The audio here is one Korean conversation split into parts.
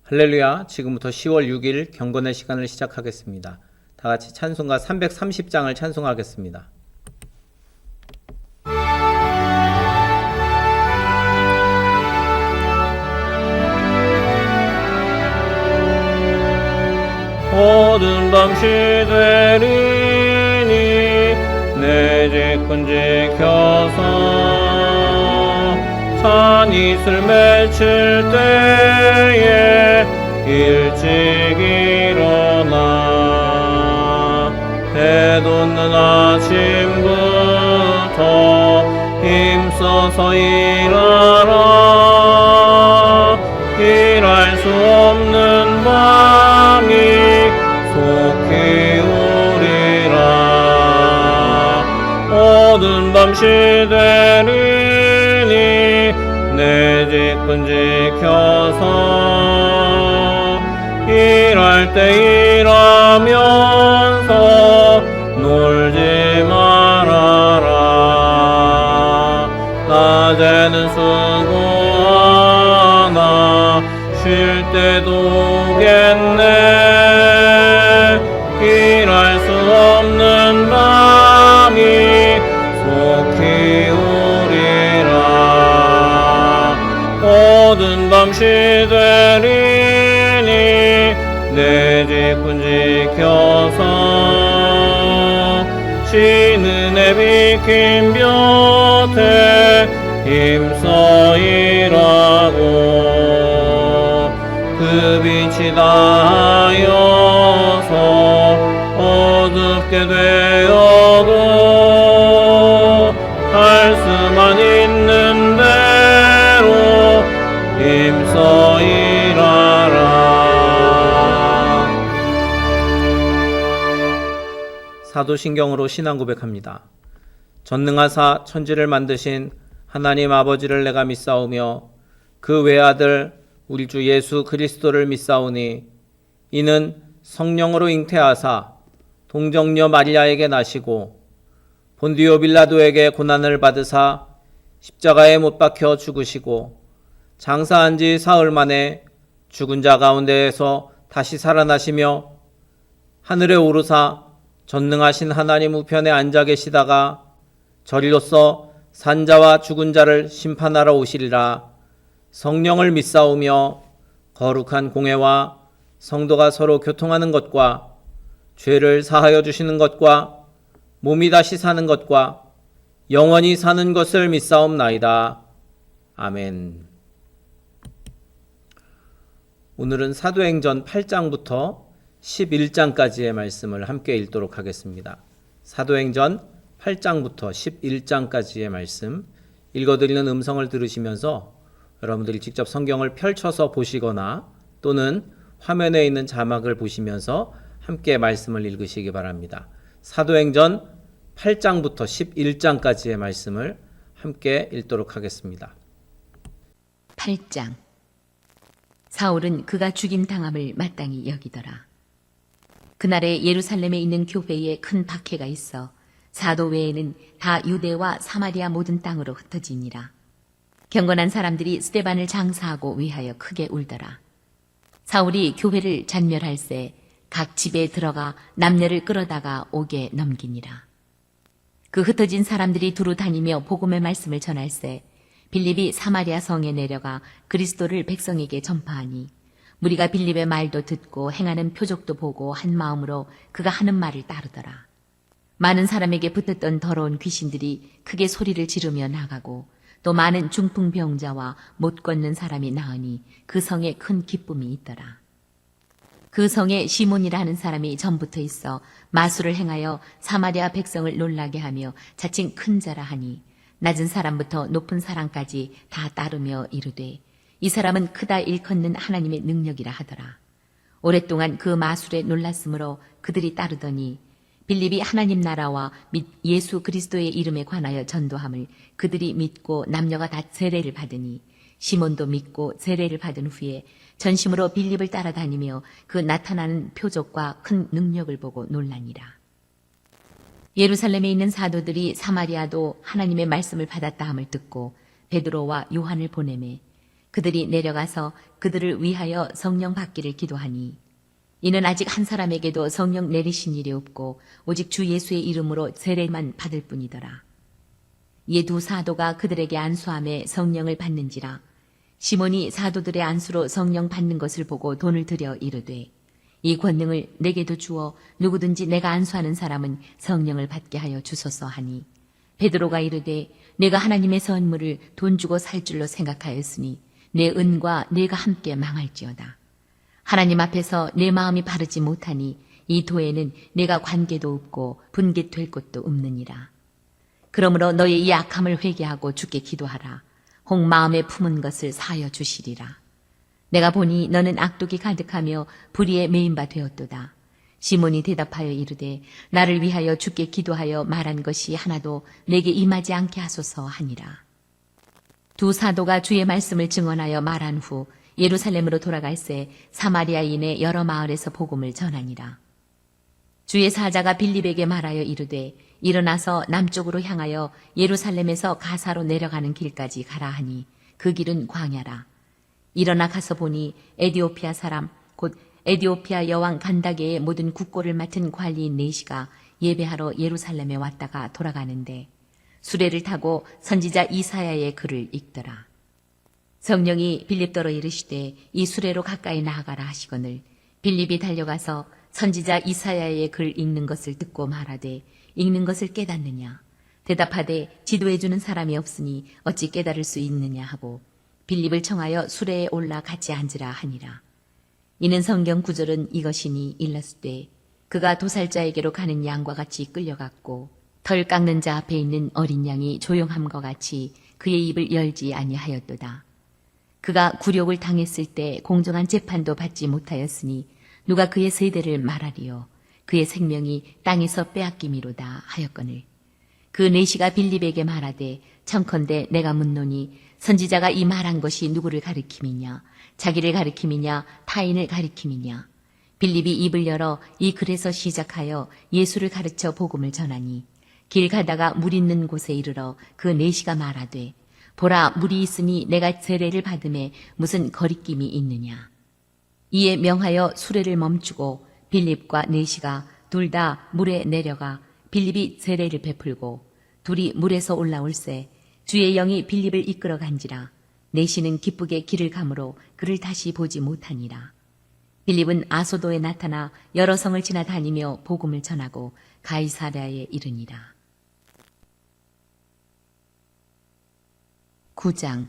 할렐루야. 지금부터 10월 6일 경건의 시간을 시작하겠습니다. 다 같이 찬송가 330장을 찬송하겠습니다. 모든 밤시 되리니 내 직분 지켜서 산 이슬 맺힐 때에 일찍 일어나 해 돋는 아침부터 힘써서 일하라. 일할 수 없는 밤이 속히 오리라. 모든 밤시 되리니 내 직분 지켜서 일할 때 일하면서 놀지 말아라. 낮에는 수고하나 쉴 때도 오겠네. 일할 수 없는 밤이 속히 오리라. 모든 밤시 되리니 내 직분 지켜서 지는 해 비킨 볕에 힘써 일하고 그 빛이 닿아여서 어둡게 되어도 할 수만 있는 대로 힘써 일하라. 사도신경으로 신앙 고백합니다. 전능하사 천지를 만드신 하나님 아버지를 내가 믿사오며 그 외아들 우리 주 예수 그리스도를 믿사오니 이는 성령으로 잉태하사 동정녀 마리아에게 나시고 본디오 빌라도에게 고난을 받으사 십자가에 못 박혀 죽으시고 장사한 지 사흘 만에 죽은 자 가운데에서 다시 살아나시며 하늘에 오르사 전능하신 하나님 우편에 앉아 계시다가 저리로서 산자와 죽은 자를 심판하러 오시리라. 성령을 믿사오며 거룩한 공회와 성도가 서로 교통하는 것과 죄를 사하여 주시는 것과 몸이 다시 사는 것과 영원히 사는 것을 믿사옵나이다. 아멘. 오늘은 사도행전 8장부터 11장까지의 말씀을 함께 읽도록 하겠습니다. 사도행전 8장부터 11장까지의 말씀 읽어드리는 음성을 들으시면서 여러분들이 직접 성경을 펼쳐서 보시거나 또는 화면에 있는 자막을 보시면서 함께 말씀을 읽으시기 바랍니다. 사도행전 8장부터 11장까지의 말씀을 함께 읽도록 하겠습니다. 8장. 사울은 그가 죽임당함을 마땅히 여기더라. 그날에 예루살렘에 있는 교회에 큰 박해가 있어 사도 외에는 다 유대와 사마리아 모든 땅으로 흩어지니라. 경건한 사람들이 스데반을 장사하고 위하여 크게 울더라. 사울이 교회를 잔멸할새 각 집에 들어가 남녀를 끌어다가 옥에 넘기니라. 그 흩어진 사람들이 두루 다니며 복음의 말씀을 전할새 빌립이 사마리아 성에 내려가 그리스도를 백성에게 전파하니 무리가 빌립의 말도 듣고 행하는 표적도 보고 한 마음으로 그가 하는 말을 따르더라. 많은 사람에게 붙었던 더러운 귀신들이 크게 소리를 지르며 나가고 또 많은 중풍병자와 못 걷는 사람이 나으니 그 성에 큰 기쁨이 있더라. 그 성에 시몬이라 하는 사람이 전부터 있어 마술을 행하여 사마리아 백성을 놀라게 하며 자칭 큰 자라 하니 낮은 사람부터 높은 사람까지 다 따르며 이르되 이 사람은 크다 일컫는 하나님의 능력이라 하더라. 오랫동안 그 마술에 놀랐으므로 그들이 따르더니 빌립이 하나님 나라와 및 예수 그리스도의 이름에 관하여 전도함을 그들이 믿고 남녀가 다 세례를 받으니 시몬도 믿고 세례를 받은 후에 전심으로 빌립을 따라다니며 그 나타나는 표적과 큰 능력을 보고 놀라니라. 예루살렘에 있는 사도들이 사마리아도 하나님의 말씀을 받았다 함을 듣고 베드로와 요한을 보내매 그들이 내려가서 그들을 위하여 성령 받기를 기도하니 이는 아직 한 사람에게도 성령 내리신 일이 없고 오직 주 예수의 이름으로 세례만 받을 뿐이더라. 이에 두 사도가 그들에게 안수함에 성령을 받는지라. 시몬이 사도들의 안수로 성령 받는 것을 보고 돈을 들여 이르되 이 권능을 내게도 주어 누구든지 내가 안수하는 사람은 성령을 받게 하여 주소서 하니 베드로가 이르되 내가 하나님의 선물을 돈 주고 살 줄로 생각하였으니 내 은과 내가 함께 망할지어다. 하나님 앞에서 내 마음이 바르지 못하니 이 도에는 내가 관계도 없고 분깃될 것도 없느니라. 그러므로 너의 이 악함을 회개하고 주께 기도하라. 혹 마음에 품은 것을 사하여 주시리라. 내가 보니 너는 악독이 가득하며 불의에 매인 바 되었도다. 시몬이 대답하여 이르되 나를 위하여 주께 기도하여 말한 것이 하나도 내게 임하지 않게 하소서 하니라. 두 사도가 주의 말씀을 증언하여 말한 후 예루살렘으로 돌아갈새 사마리아인의 여러 마을에서 복음을 전하니라. 주의 사자가 빌립에게 말하여 이르되 일어나서 남쪽으로 향하여 예루살렘에서 가사로 내려가는 길까지 가라 하니 그 길은 광야라. 일어나 가서 보니 에디오피아 사람 곧 에디오피아 여왕 간다게의 모든 국고를 맡은 관리인 네시가 예배하러 예루살렘에 왔다가 돌아가는데 수레를 타고 선지자 이사야의 글을 읽더라. 성령이 빌립더러 이르시되 이 수레로 가까이 나아가라 하시거늘 빌립이 달려가서 선지자 이사야의 글 읽는 것을 듣고 말하되 읽는 것을 깨닫느냐. 대답하되 지도해주는 사람이 없으니 어찌 깨달을 수 있느냐 하고 빌립을 청하여 수레에 올라 같이 앉으라 하니라. 이는 성경 구절은 이것이니 일렀으되 그가 도살자에게로 가는 양과 같이 끌려갔고 털 깎는 자 앞에 있는 어린 양이 조용함과 같이 그의 입을 열지 아니하였도다. 그가 굴욕을 당했을 때 공정한 재판도 받지 못하였으니 누가 그의 세대를 말하리요. 그의 생명이 땅에서 빼앗김이로다 하였거늘. 그 네시가 빌립에게 말하되 청컨대 내가 묻노니 선지자가 이 말한 것이 누구를 가리킴이냐 자기를 가리킴이냐 타인을 가리킴이냐. 빌립이 입을 열어 이 글에서 시작하여 예수를 가르쳐 복음을 전하니 길 가다가 물 있는 곳에 이르러 그 네시가 말하되 보라 물이 있으니 내가 세례를 받음에 무슨 거리낌이 있느냐. 이에 명하여 수레를 멈추고 빌립과 네시가 둘 다 물에 내려가 빌립이 세례를 베풀고 둘이 물에서 올라올새 주의 영이 빌립을 이끌어 간지라. 네시는 기쁘게 길을 가므로 그를 다시 보지 못하니라. 빌립은 아소도에 나타나 여러 성을 지나다니며 복음을 전하고 가이사랴에 이르니라. 9장.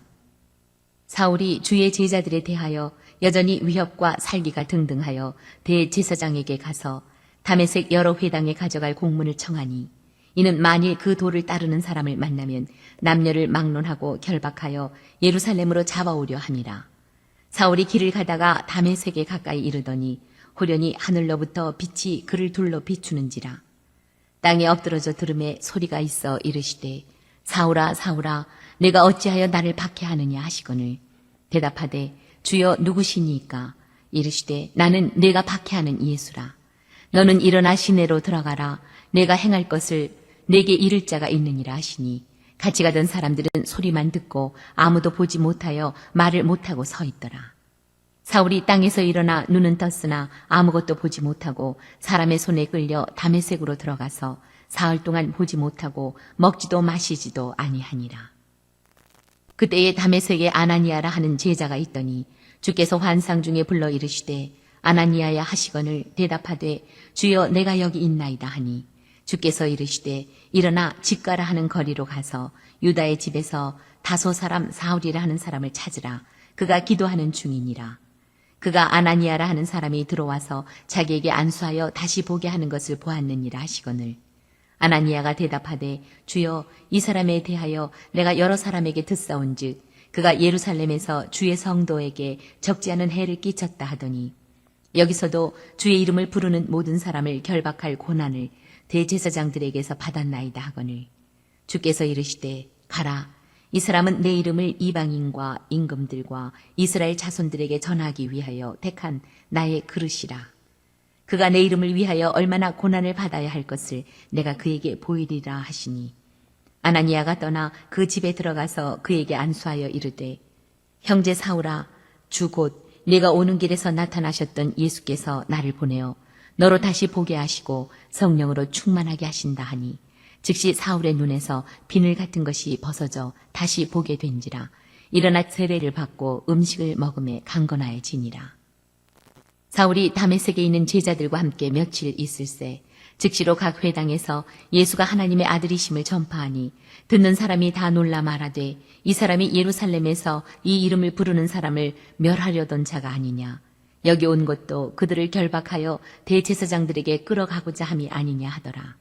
사울이 주의 제자들에 대하여 여전히 위협과 살기가 등등하여 대제사장에게 가서 다메섹 여러 회당에 가져갈 공문을 청하니 이는 만일 그 도를 따르는 사람을 만나면 남녀를 막론하고 결박하여 예루살렘으로 잡아오려 함이라. 사울이 길을 가다가 다메섹에 가까이 이르더니 호련히 하늘로부터 빛이 그를 둘러 비추는지라. 땅에 엎드러져 들음에 소리가 있어 이르시되 사울아 사울아 내가 어찌하여 나를 박해하느냐 하시거늘 대답하되 주여 누구시니까. 이르시되 나는 내가 박해하는 예수라. 너는 일어나 시내로 들어가라. 내가 행할 것을 내게 이를 자가 있느니라 하시니 같이 가던 사람들은 소리만 듣고 아무도 보지 못하여 말을 못하고 서 있더라. 사울이 땅에서 일어나 눈은 떴으나 아무것도 보지 못하고 사람의 손에 끌려 다메섹으로 들어가서 사흘 동안 보지 못하고 먹지도 마시지도 아니하니라. 그때에 다메섹에 아나니아라 하는 제자가 있더니 주께서 환상 중에 불러 이르시되 아나니아야 하시거늘 대답하되 주여 내가 여기 있나이다 하니 주께서 이르시되 일어나 집가라 하는 거리로 가서 유다의 집에서 다소 사람 사울이라 하는 사람을 찾으라. 그가 기도하는 중이니라. 그가 아나니아라 하는 사람이 들어와서 자기에게 안수하여 다시 보게 하는 것을 보았느니라 하시거늘 아나니아가 대답하되 주여 이 사람에 대하여 내가 여러 사람에게 듣사온즉 그가 예루살렘에서 주의 성도에게 적지 않은 해를 끼쳤다 하더니 여기서도 주의 이름을 부르는 모든 사람을 결박할 고난을 대제사장들에게서 받았나이다 하거늘 주께서 이르시되 가라. 이 사람은 내 이름을 이방인과 임금들과 이스라엘 자손들에게 전하기 위하여 택한 나의 그릇이라. 그가 내 이름을 위하여 얼마나 고난을 받아야 할 것을 내가 그에게 보이리라 하시니 아나니아가 떠나 그 집에 들어가서 그에게 안수하여 이르되 형제 사울아, 주 곧 네가 오는 길에서 나타나셨던 예수께서 나를 보내어 너로 다시 보게 하시고 성령으로 충만하게 하신다 하니 즉시 사울의 눈에서 비늘 같은 것이 벗어져 다시 보게 된지라. 일어나 세례를 받고 음식을 먹음에 강건하여지니라. 사울이 다메섹에 있는 제자들과 함께 며칠 있을새 즉시로 각 회당에서 예수가 하나님의 아들이심을 전파하니 듣는 사람이 다 놀라 말하되 이 사람이 예루살렘에서 이 이름을 부르는 사람을 멸하려던 자가 아니냐. 여기 온 것도 그들을 결박하여 대제사장들에게 끌어가고자 함이 아니냐 하더라.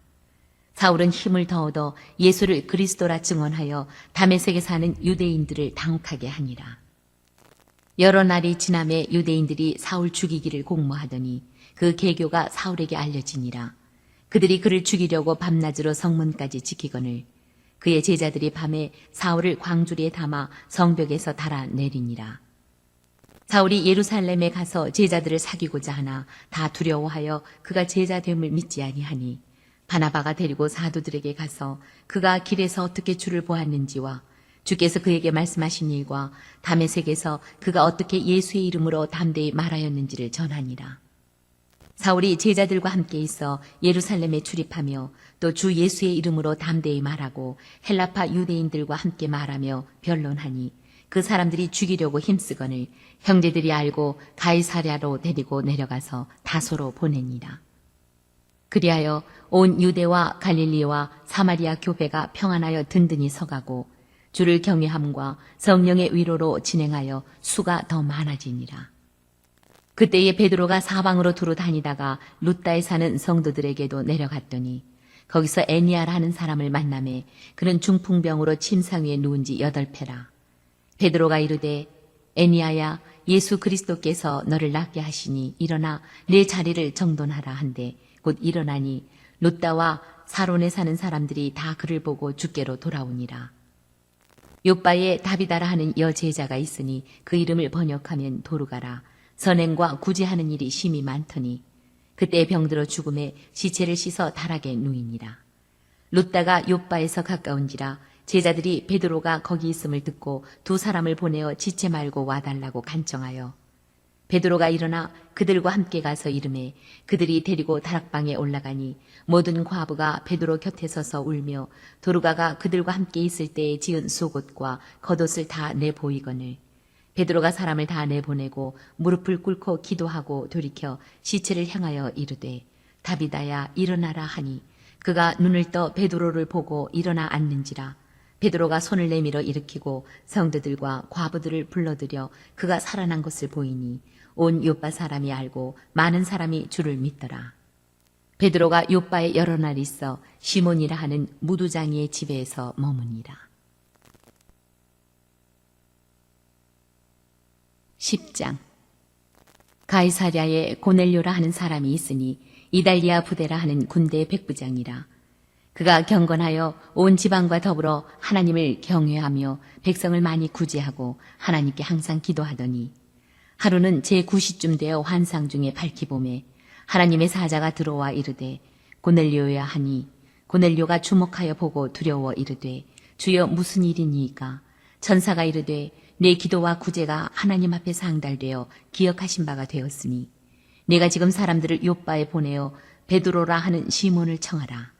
사울은 힘을 더 얻어 예수를 그리스도라 증언하여 다메섹에 사는 유대인들을 당혹하게 하니라. 여러 날이 지남에 유대인들이 사울 죽이기를 공모하더니 그 계교가 사울에게 알려지니라. 그들이 그를 죽이려고 밤낮으로 성문까지 지키거늘 그의 제자들이 밤에 사울을 광주리에 담아 성벽에서 달아내리니라. 사울이 예루살렘에 가서 제자들을 사귀고자 하나 다 두려워하여 그가 제자됨을 믿지 아니하니 바나바가 데리고 사도들에게 가서 그가 길에서 어떻게 주를 보았는지와 주께서 그에게 말씀하신 일과 다메섹에서 그가 어떻게 예수의 이름으로 담대히 말하였는지를 전하니라. 사울이 제자들과 함께 있어 예루살렘에 출입하며 또 주 예수의 이름으로 담대히 말하고 헬라파 유대인들과 함께 말하며 변론하니 그 사람들이 죽이려고 힘쓰거늘 형제들이 알고 가이사랴로 데리고 내려가서 다소로 보내니라. 그리하여 온 유대와 갈릴리와 사마리아 교회가 평안하여 든든히 서가고 주를 경외함과 성령의 위로로 진행하여 수가 더 많아지니라. 그때에 베드로가 사방으로 두루 다니다가 룻다에 사는 성도들에게도 내려갔더니 거기서 애니아라는 사람을 만나매 그는 중풍병으로 침상 위에 누운 지 8패라. 베드로가 이르되 애니아야 예수 그리스도께서 너를 낫게 하시니 일어나 내 자리를 정돈하라 한데 곧 일어나니 룻다와 사론에 사는 사람들이 다 그를 보고 주께로 돌아오니라. 요바에 다비다라 하는 여제자가 있으니 그 이름을 번역하면 도르가라. 선행과 구제하는 일이 심히 많더니 그때 병들어 죽음에 시체를 씻어 다락에 누이니라. 룻다가 요바에서 가까운지라 제자들이 베드로가 거기 있음을 듣고 두 사람을 보내어 지체 말고 와달라고 간청하여 베드로가 일어나 그들과 함께 가서 이르매 그들이 데리고 다락방에 올라가니 모든 과부가 베드로 곁에 서서 울며 도르가가 그들과 함께 있을 때에 지은 속옷과 겉옷을 다 내보이거늘 베드로가 사람을 다 내보내고 무릎을 꿇고 기도하고 돌이켜 시체를 향하여 이르되 다비다야 일어나라 하니 그가 눈을 떠 베드로를 보고 일어나 앉는지라. 베드로가 손을 내밀어 일으키고 성도들과 과부들을 불러들여 그가 살아난 것을 보이니 온 요빠 사람이 알고 많은 사람이 주를 믿더라. 베드로가 요빠에 여러 날 있어 시몬이라 하는 무두장이의 집에서 머무니라. 10장. 가이사랴에 고넬료라 하는 사람이 있으니 이달리아 부대라 하는 군대의 백부장이라. 그가 경건하여 온 지방과 더불어 하나님을 경외하며 백성을 많이 구제하고 하나님께 항상 기도하더니 하루는 제9시쯤 되어 환상 중에 밝히 보매 하나님의 사자가 들어와 이르되 고넬료야 하니 고넬료가 주목하여 보고 두려워 이르되 주여 무슨 일이니이까. 천사가 이르되 내 기도와 구제가 하나님 앞에 상달되어 기억하신 바가 되었으니 내가 지금 사람들을 요빠에 보내어 베드로라 하는 시몬을 청하라.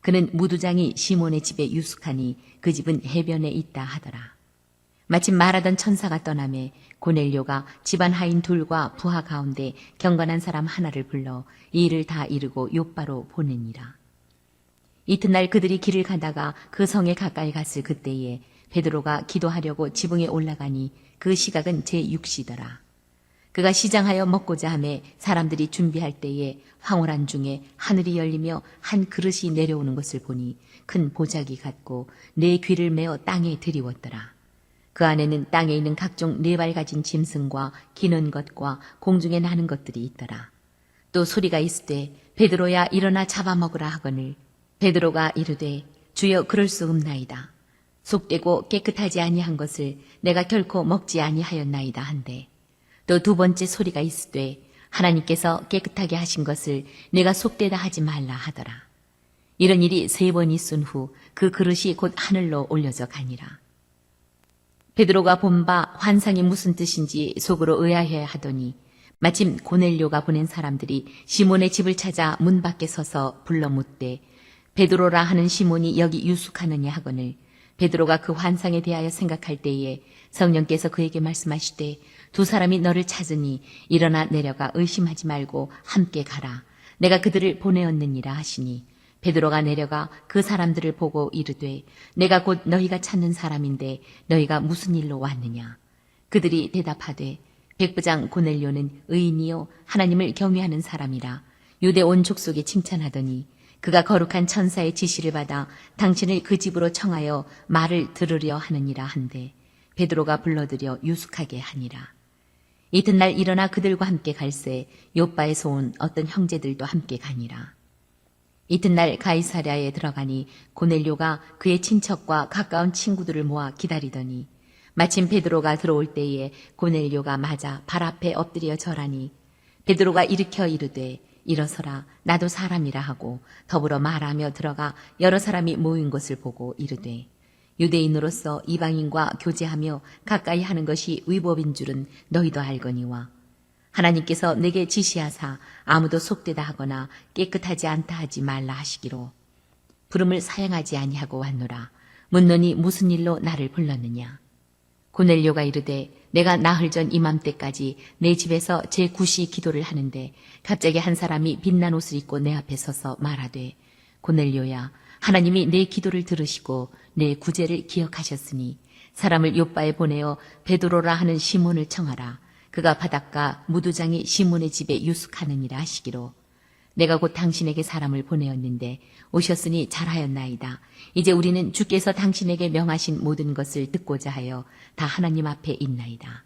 그는 무두장이 시몬의 집에 유숙하니 그 집은 해변에 있다 하더라. 마침 말하던 천사가 떠나매 고넬료가 집안 하인 둘과 부하 가운데 경건한 사람 하나를 불러 이 일을 다 이루고 요빠로 보내니라. 이튿날 그들이 길을 가다가 그 성에 가까이 갔을 그때에 베드로가 기도하려고 지붕에 올라가니 그 시각은 제6시더라. 그가 시장하여 먹고자 하매 사람들이 준비할 때에 황홀한 중에 하늘이 열리며 한 그릇이 내려오는 것을 보니 큰 보자기 같고 네 귀를 메어 땅에 들이웠더라. 그 안에는 땅에 있는 각종 네 발 가진 짐승과 기는 것과 공중에 나는 것들이 있더라. 또 소리가 있으되 베드로야 일어나 잡아먹으라 하거늘 베드로가 이르되 주여 그럴 수 없나이다. 속되고 깨끗하지 아니한 것을 내가 결코 먹지 아니하였나이다 한데 또 두 번째 소리가 있으되 하나님께서 깨끗하게 하신 것을 내가 속되다 하지 말라 하더라. 이런 일이 3번 있은 후 그 그릇이 곧 하늘로 올려져 가니라. 베드로가 본 바 환상이 무슨 뜻인지 속으로 의아해 하더니 마침 고넬료가 보낸 사람들이 시몬의 집을 찾아 문 밖에 서서 불러 묻되 베드로라 하는 시몬이 여기 유숙하느냐 하거늘 베드로가 그 환상에 대하여 생각할 때에 성령께서 그에게 말씀하시되 두 사람이 너를 찾으니 일어나 내려가 의심하지 말고 함께 가라. 내가 그들을 보내었느니라 하시니 베드로가 내려가 그 사람들을 보고 이르되 내가 곧 너희가 찾는 사람인데 너희가 무슨 일로 왔느냐. 그들이 대답하되 백부장 고넬료는 의인이요 하나님을 경외하는 사람이라 유대 온 족속에 칭찬하더니 그가 거룩한 천사의 지시를 받아 당신을 그 집으로 청하여 말을 들으려 하느니라 한데 베드로가 불러들여 유숙하게 하니라. 이튿날 일어나 그들과 함께 갈새 요바에서 온 어떤 형제들도 함께 가니라. 이튿날 가이사랴에 들어가니 고넬료가 그의 친척과 가까운 친구들을 모아 기다리더니 마침 베드로가 들어올 때에 고넬료가 맞아 발 앞에 엎드려 절하니 베드로가 일으켜 이르되 일어서라 나도 사람이라 하고 더불어 말하며 들어가 여러 사람이 모인 것을 보고 이르되 유대인으로서 이방인과 교제하며 가까이 하는 것이 위법인 줄은 너희도 알거니와 하나님께서 내게 지시하사 아무도 속되다 하거나 깨끗하지 않다 하지 말라 하시기로 부름을 사양하지 아니하고 왔노라. 묻노니 무슨 일로 나를 불렀느냐. 고넬료가 이르되 내가 나흘 전 이맘때까지 내 집에서 제9시 기도를 하는데 갑자기 한 사람이 빛난 옷을 입고 내 앞에 서서 말하되 고넬료야 하나님이 내 기도를 들으시고 내 구제를 기억하셨으니 사람을 요바에 보내어 베드로라 하는 시몬을 청하라. 그가 바닷가 무두장이 시몬의 집에 유숙하느니라 하시기로 내가 곧 당신에게 사람을 보내었는데 오셨으니 잘하였나이다. 이제 우리는 주께서 당신에게 명하신 모든 것을 듣고자 하여 다 하나님 앞에 있나이다.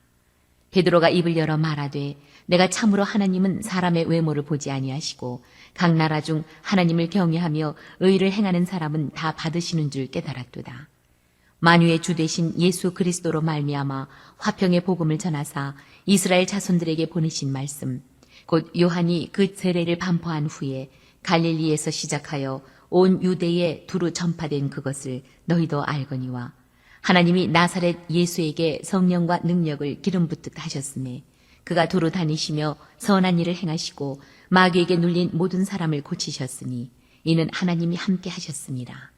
베드로가 입을 열어 말하되 내가 참으로 하나님은 사람의 외모를 보지 아니하시고 각 나라 중 하나님을 경외하며 의를 행하는 사람은 다 받으시는 줄 깨달았도다. 만유의 주 되신 예수 그리스도로 말미암아 화평의 복음을 전하사 이스라엘 자손들에게 보내신 말씀 곧 요한이 그 세례를 반포한 후에 갈릴리에서 시작하여 온 유대에 두루 전파된 그것을 너희도 알거니와 하나님이 나사렛 예수에게 성령과 능력을 기름 붓듯 하셨음에 그가 두루 다니시며 선한 일을 행하시고 마귀에게 눌린 모든 사람을 고치셨으니 이는 하나님이 함께 하셨습니다.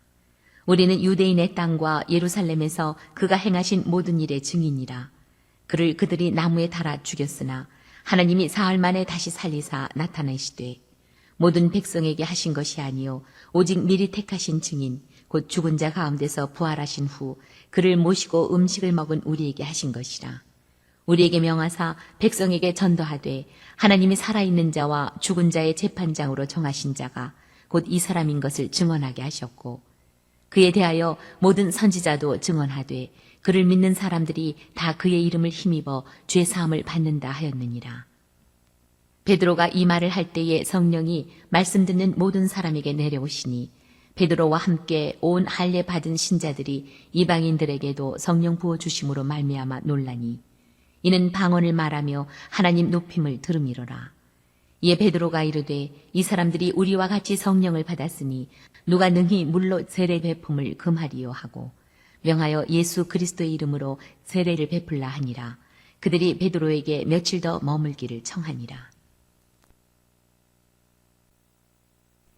우리는 유대인의 땅과 예루살렘에서 그가 행하신 모든 일의 증인이라. 그를 그들이 나무에 달아 죽였으나 하나님이 사흘 만에 다시 살리사 나타내시되 모든 백성에게 하신 것이 아니요 오직 미리 택하신 증인 곧 죽은 자 가운데서 부활하신 후 그를 모시고 음식을 먹은 우리에게 하신 것이라. 우리에게 명하사 백성에게 전도하되 하나님이 살아있는 자와 죽은 자의 재판장으로 정하신 자가 곧 이 사람인 것을 증언하게 하셨고 그에 대하여 모든 선지자도 증언하되 그를 믿는 사람들이 다 그의 이름을 힘입어 죄 사함을 받는다 하였느니라. 베드로가 이 말을 할 때에 성령이 말씀 듣는 모든 사람에게 내려오시니 베드로와 함께 온 할례 받은 신자들이 이방인들에게도 성령 부어 주심으로 말미암아 놀라니 이는 방언을 말하며 하나님 높임을 들음이로라. 이에 베드로가 이르되 이 사람들이 우리와 같이 성령을 받았으니 누가 능히 물로 세례 베품을 금하리요 하고 명하여 예수 그리스도의 이름으로 세례를 베풀라 하니라. 그들이 베드로에게 며칠 더 머물기를 청하니라.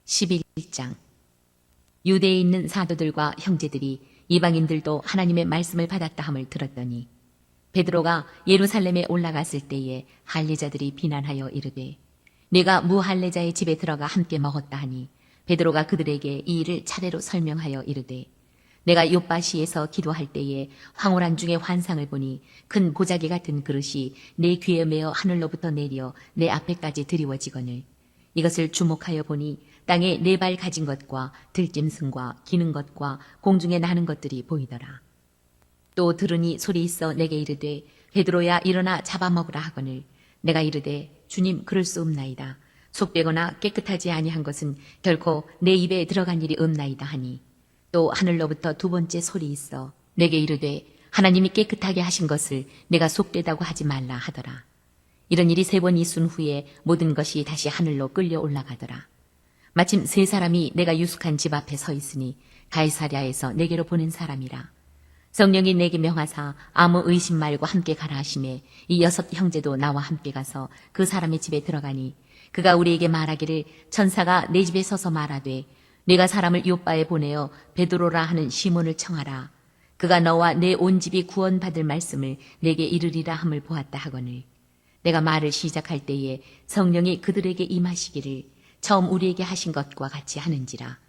11장 유대에 있는 사도들과 형제들이 이방인들도 하나님의 말씀을 받았다 함을 들었더니 베드로가 예루살렘에 올라갔을 때에 할례자들이 비난하여 이르되 네가 무할례자의 집에 들어가 함께 먹었다 하니 베드로가 그들에게 이 일을 차례로 설명하여 이르되 내가 요바시에서 기도할 때에 황홀한 중에 환상을 보니 큰 보자기 같은 그릇이 내 귀에 메어 하늘로부터 내려 내 앞에까지 드리워지거늘 이것을 주목하여 보니 땅에 네 발 가진 것과 들짐승과 기는 것과 공중에 나는 것들이 보이더라. 또 들으니 소리 있어 내게 이르되 베드로야 일어나 잡아먹으라 하거늘 내가 이르되 주님 그럴 수 없나이다. 속되거나 깨끗하지 아니한 것은 결코 내 입에 들어간 일이 없나이다 하니 또 하늘로부터 두 번째 소리 있어 내게 이르되 하나님이 깨끗하게 하신 것을 내가 속되다고 하지 말라 하더라. 이런 일이 3번 있은 후에 모든 것이 다시 하늘로 끌려 올라가더라. 마침 3 사람이 내가 유숙한 집 앞에 서 있으니 가이사랴에서 내게로 보낸 사람이라. 성령이 내게 명하사 아무 의심 말고 함께 가라 하시매 이 6 형제도 나와 함께 가서 그 사람의 집에 들어가니 그가 우리에게 말하기를 천사가 내 집에 서서 말하되 내가 사람을 요바에 보내어 베드로라 하는 시몬을 청하라. 그가 너와 내 온 집이 구원받을 말씀을 내게 이르리라 함을 보았다 하거늘. 내가 말을 시작할 때에 성령이 그들에게 임하시기를 처음 우리에게 하신 것과 같이 하는지라.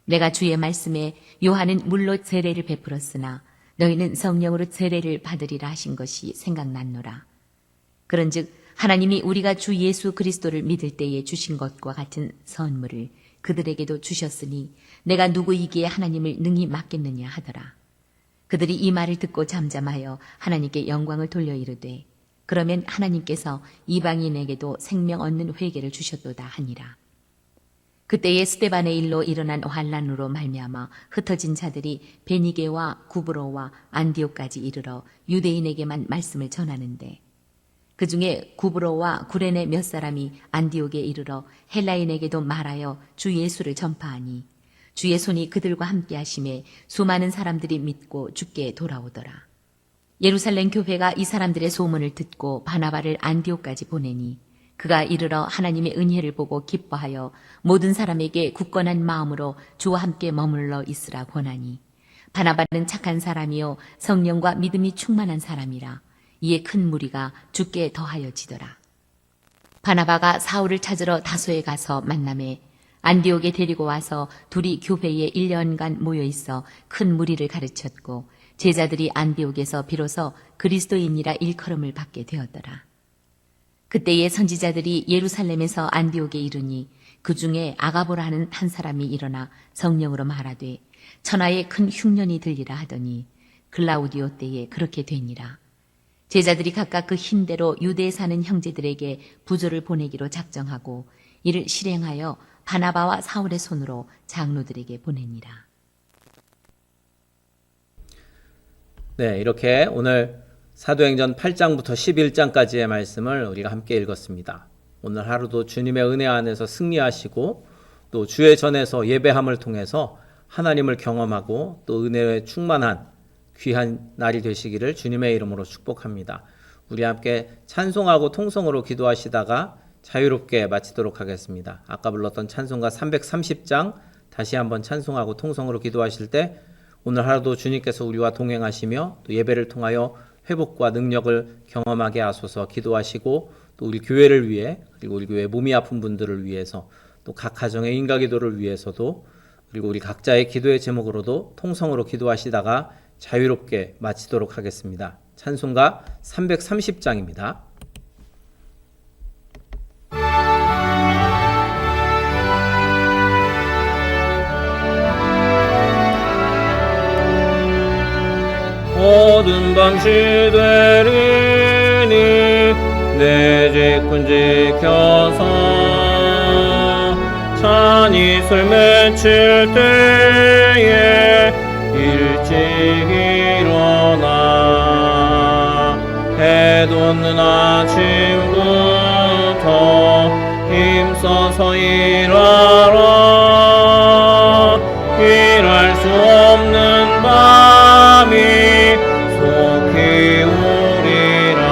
내가 주의 말씀에 요한은 물로 세례를 베풀었으나 너희는 성령으로 세례를 받으리라 하신 것이 생각났노라. 그런즉 하나님이 우리가 주 예수 그리스도를 믿을 때에 주신 것과 같은 선물을 그들에게도 주셨으니 내가 누구이기에 하나님을 능히 맡겠느냐 하더라. 그들이 이 말을 듣고 잠잠하여 하나님께 영광을 돌려 이르되 그러면 하나님께서 이방인에게도 생명 얻는 회개를 주셨도다 하니라. 그때에 스데반의 일로 일어난 환란으로 말미암아 흩어진 자들이 베니게와 구브로와 안디옥까지 이르러 유대인에게만 말씀을 전하는데 그 중에 구브로와 구레네 몇 사람이 안디옥에 이르러 헬라인에게도 말하여 주 예수를 전파하니 주의 손이 그들과 함께 하심에 수많은 사람들이 믿고 주께 돌아오더라. 예루살렘 교회가 이 사람들의 소문을 듣고 바나바를 안디옥까지 보내니 그가 이르러 하나님의 은혜를 보고 기뻐하여 모든 사람에게 굳건한 마음으로 주와 함께 머물러 있으라 권하니 바나바는 착한 사람이요 성령과 믿음이 충만한 사람이라. 이에 큰 무리가 주께 더하여지더라. 바나바가 사울을 찾으러 다소에 가서 만남에 안디옥에 데리고 와서 둘이 교회에 1년간 모여 있어 큰 무리를 가르쳤고 제자들이 안디옥에서 비로소 그리스도인이라 일컬음을 받게 되었더라. 그때의 선지자들이 예루살렘에서 안디옥에 이르니 그 중에 아가보라 하는 한 사람이 일어나 성령으로 말하되 천하에 큰 흉년이 들리라 하더니 글라우디오 때에 그렇게 되니라. 제자들이 각각 그 힘대로 유대에 사는 형제들에게 부조를 보내기로 작정하고 이를 실행하여 바나바와 사울의 손으로 장로들에게 보내니라. 네, 이렇게 오늘 사도행전 8장부터 11장까지의 말씀을 우리가 함께 읽었습니다. 오늘 하루도 주님의 은혜 안에서 승리하시고 또 주의 전에서 예배함을 통해서 하나님을 경험하고 또 은혜에 충만한 귀한 날이 되시기를 주님의 이름으로 축복합니다. 우리 함께 찬송하고 통성으로 기도하시다가 자유롭게 마치도록 하겠습니다. 아까 불렀던 찬송가 330장 다시 한번 찬송하고 통성으로 기도하실 때 오늘 하루도 주님께서 우리와 동행하시며 또 예배를 통하여 회복과 능력을 경험하게 하소서 기도하시고 또 우리 교회를 위해 그리고 우리 교회 몸이 아픈 분들을 위해서 또 각 가정의 인가기도를 위해서도 그리고 우리 각자의 기도의 제목으로도 통성으로 기도하시다가 자유롭게 마치도록 하겠습니다. 찬송가 330장입니다. 모든 밤시 되리니 내 직분 지켜서 찬이 술 맺힐 때에 일찍 일어나 해 돋는 아침부터 힘써서 일하라. 일할 수 없는 밤이 속히 오리라.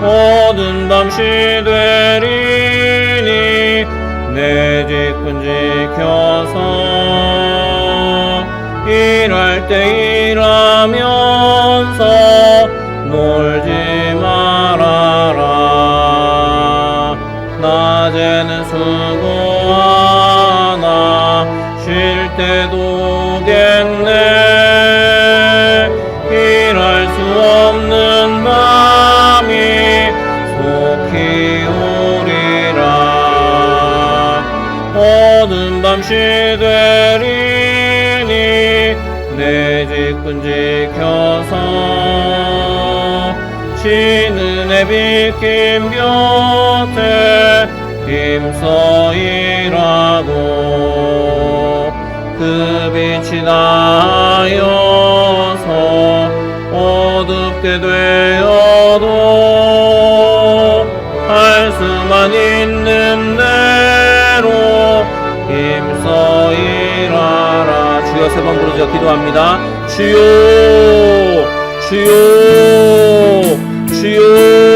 모든 밤시 되리니 내 직분 지켜서 일할 때 일하면서 놀지 말아라. 낮에는 수고하나 쉴 때도 오겠네. 일할 수 없는 밤이 속히 오리라. 모든 밤시 되리니 내 직분 지켜서 지는 해 비킨 곁에 힘써 일하고 그 빛이 나여서 어둡게 되어도 할 수만 있는 대로 힘써 일하라. 주여 세 번 부르짖어 기도합니다. 주여, 주여, 주여.